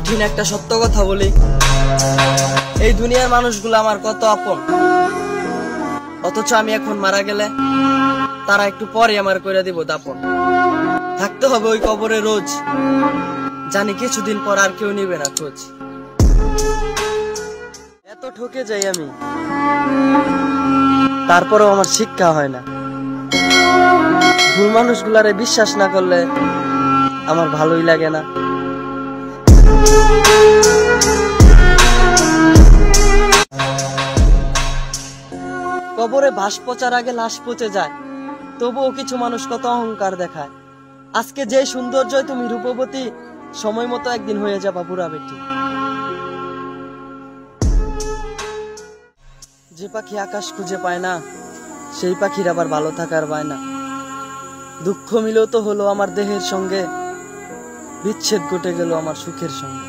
কঠিন একটা সত্য কথা বলি, এই দুনিয়ার মানুষগুলো আমার কত আপন, অথচ আমি এখন মারা গেলে তারা একটু পরে আমার কইরা দিব দাপন। থাকতে হবে ওই কবরে রোজ, জানি কিছুদিন পর আর কেউ নিবে না খোঁজ। এত ঠকে যাই আমি, তারপরেও আমার শিক্ষা হয় না। ভুল মানুষগুলারে বিশ্বাস না করলে আমার ভালোই লাগে না। কবরে বাঁশ পচার আগে লাশ পচে যায়, তবুও কিছু মানুষ কত অহংকার দেখায়। আজকে যে সৌন্দর্য তুমি রূপবতী, সময় মতো একদিন হয়ে যাবা বুড়া বেটি। যে পাখি আকাশ খুঁজে পায় না, সেই পাখির আবার ভালো থাকার বায়না। দুঃখ মিলেও তো হলো আমার দেহের সঙ্গে, বিচ্ছেদ ঘটে গেল আমার সুখের সঙ্গে।